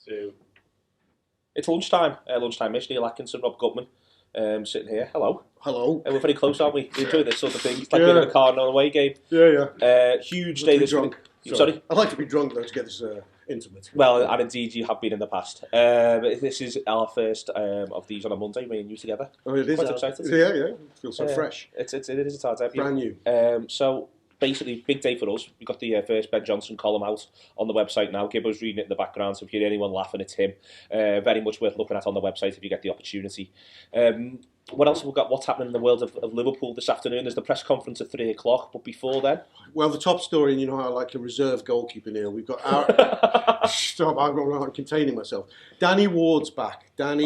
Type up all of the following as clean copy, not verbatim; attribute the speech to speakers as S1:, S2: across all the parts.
S1: So it's lunchtime. Lunchtime-ish. Neil Atkinson, Rob Gutman, sitting here. Hello.
S2: Hello.
S1: We're very close, aren't we? We enjoy this sort of thing. It's like being in a car on an away game.
S2: Yeah.
S1: Huge day this week. Sorry?
S2: I'd like to be drunk though to get this intimate.
S1: Well, and indeed you have been in the past. This is our first of these on a Monday, me and you together.
S2: Oh, it is.
S1: Quite excited.
S2: Yeah. It feels so fresh.
S1: It is a start debut.
S2: Brand new.
S1: So basically, big day for us. We got the first Ben Johnson column out on the website now. Gibbo's reading it in the background, so if you hear anyone laughing, it's him. Very much worth looking at on the website if you get the opportunity. What else have we got? What's happening in the world of Liverpool this afternoon? There's the press conference at 3 o'clock, but before then...
S2: Well, the top story, and you know how I like a reserve goalkeeper, Neil. We've got our... Stop, I'm containing myself. Danny Ward's back. Danny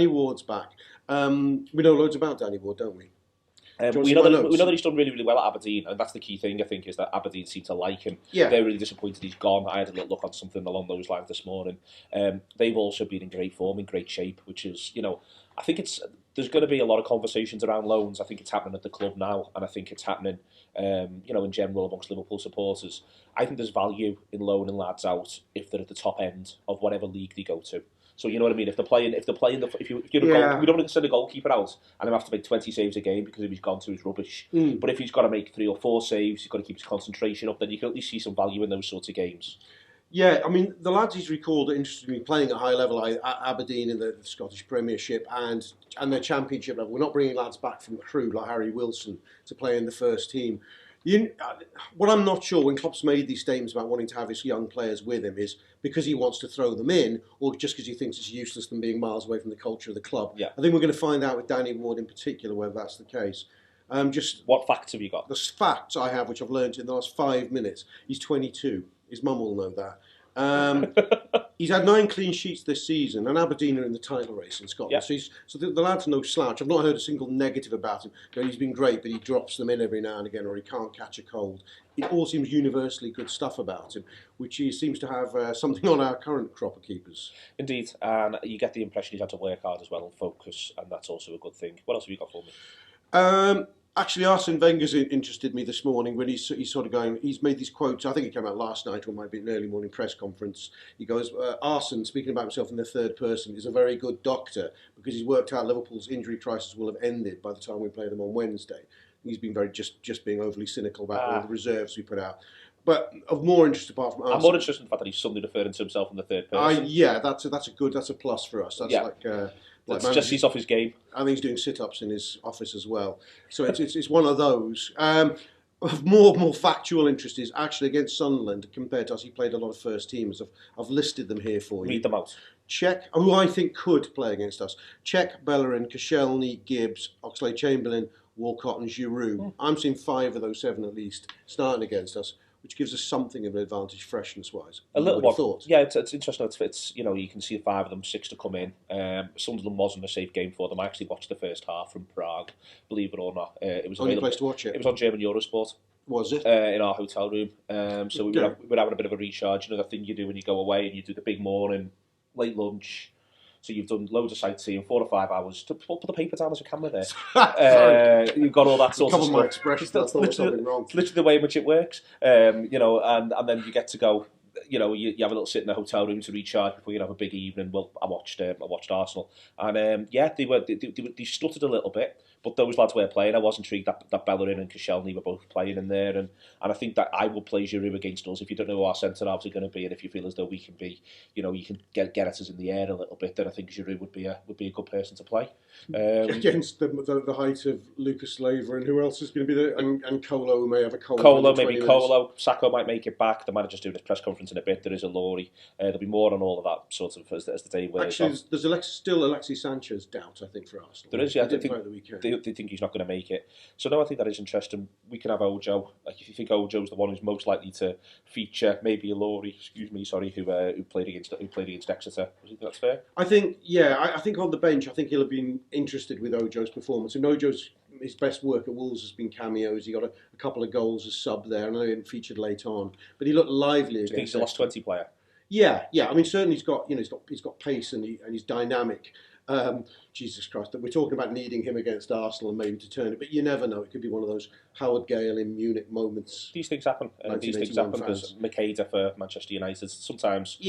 S2: Ward's back. We know loads about Danny Ward, don't we?
S1: We know that he's done really, really well at Aberdeen, and that's the key thing, I think, is that Aberdeen seem to like him.
S2: Yeah.
S1: They're really disappointed he's gone. I had a little look on something along those lines this morning. They've also been in great form, in great shape, which is, I think there's going to be a lot of conversations around loans. I think it's happening at the club now, and I think it's happening, in general amongst Liverpool supporters. I think there's value in loaning lads out if they're at the top end of whatever league they go to. So you know what I mean. If you don't want to send a goalkeeper out and him have to make 20 saves a game because if he's gone to his rubbish. But if he's got to make 3 or 4 saves, he's got to keep his concentration up. Then you can at least see some value in those sorts of games.
S2: Yeah, I mean, the lads he's recalled are interested in playing at high level at Aberdeen in the Scottish Premiership and their Championship level. We're not bringing lads back from Crewe like Harry Wilson to play in the first team. What I'm not sure when Klopp's made these statements about wanting to have his young players with him is because he wants to throw them in or just because he thinks it's useless them being miles away from the culture of the club.
S1: Yeah.
S2: I think we're going to find out with Danny Ward in particular whether that's the case.
S1: What facts have you got?
S2: The facts I have, which I've learned in the last 5 minutes. He's 22. His mum will know that. He's had 9 clean sheets this season, and Aberdeen are in the title race in Scotland.
S1: Yeah.
S2: So the lad's no slouch. I've not heard a single negative about him. He's been great, but he drops them in every now and again, or he can't catch a cold. It all seems universally good stuff about him, which he seems to have something on our current crop of keepers.
S1: Indeed, and you get the impression he's had to work hard as well and focus, and that's also a good thing. What else have you got for me?
S2: Actually, Arsene Wenger's interested me this morning when he's sort of going. He's made these quotes. I think it came out last night, or it might be an early morning press conference. He goes, Arsene, speaking about himself in the third person, is a very good doctor because he's worked out Liverpool's injury crisis will have ended by the time we play them on Wednesday. He's been very just being overly cynical about all the reserves we put out. But of more interest apart from Arsene,
S1: I'm more interested in the fact that he's suddenly referring to himself in the third person.
S2: That's a plus for us. That's
S1: That's just he's off his game.
S2: I think he's doing sit-ups in his office as well. So it's one of those. Of more factual interest is actually against Sunderland compared to us. He played a lot of first teamers. I've listed them here for you.
S1: Read them out.
S2: Czech, who I think could play against us. Czech, Bellerin, Koscielny, Gibbs, Oxlade-Chamberlain, Walcott and Giroud. I'm seeing 5 of those 7 at least starting against us, which gives us something of an advantage freshness-wise.
S1: A little one. Yeah, it's interesting. It's you can see 5 of them, 6 to come in. Sunderland wasn't a safe game for them. I actually watched the first half from Prague, believe it or not. It was
S2: only place to watch it.
S1: It was on German Eurosport.
S2: Was it?
S1: In our hotel room. So we were having a bit of a recharge. You know, the thing you do when you go away and you do the big morning, late lunch. So you've done loads of sightseeing, 4 or 5 hours. To put the paper down, there's a camera there. You've got all that sort of stuff.
S2: My expression. That's literally wrong.
S1: It's literally the way in which it works. And then you get to go. You have a little sit in the hotel room to recharge before you have a big evening. Well, I watched Arsenal, and they stuttered a little bit, but those lads were playing. I was intrigued that Bellerin and Koscielny were both playing in there, and I think that I will play Giroud against us if you don't know who our centre halves are going to be, and if you feel as though we can be, you can get at us in the air a little bit. Then I think Giroud would be a good person to play
S2: against the height of Lucas Leiva, and who else is going to be there? And Colo may have a
S1: Colo. Sacco might make it back. They might just do this press conference in a bit. There is a Laurie. There'll be more on all of that sort of as the day wears on.
S2: Actually, there's still Alexis Sanchez doubt, I think, for Arsenal.
S1: There is, yeah. They think he's not going to make it. So no, I think that is interesting. We can have Ojo. Like if you think Ojo's the one who's most likely to feature, maybe a Laurie, who played against Exeter. I think that's fair.
S2: I think on the bench, I think he'll have been interested with Ojo's performance. And his best work at Wolves has been cameos. He got a couple of goals as sub there. I know he didn't featured late on, but he looked lively.
S1: Do you think he's the last 20 player?
S2: Yeah. I mean, certainly he's got pace and he's dynamic. Jesus Christ, that we're talking about needing him against Arsenal and maybe to turn it, but you never know. It could be one of those Howard Gale in Munich moments.
S1: These things happen. These things happen because Makeda for Manchester United. Sometimes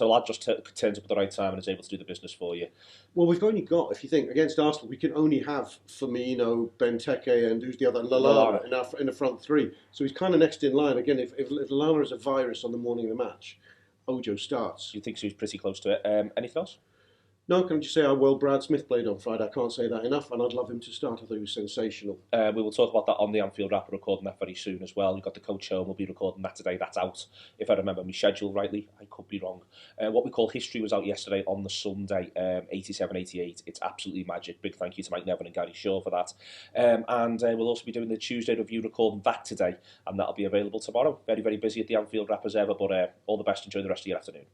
S1: a lad just turns up at the right time and is able to do the business for you.
S2: Well, we've only got, if you think, against Arsenal, we can only have Firmino, Benteke, and who's the other? Lallana in the front three. So he's kind of next in line. Again, if Lallana is a virus on the morning of the match, Ojo starts.
S1: You think so? He's pretty close to it. Anything else?
S2: No, can I just say how well Brad Smith played on Friday? I can't say that enough, and I'd love him to start. I thought he was sensational.
S1: We will talk about that on the Anfield Wrap. We're recording that very soon as well. We've got the coach home. We'll be recording that today. That's out. If I remember my schedule rightly, I could be wrong. What we call History was out yesterday on the Sunday, 87-88. It's absolutely magic. Big thank you to Mike Nevin and Gary Shaw for that. And we'll also be doing the Tuesday review, recording that today, and that'll be available tomorrow. Very, very busy at the Anfield Wrap as ever, but all the best. Enjoy the rest of your afternoon.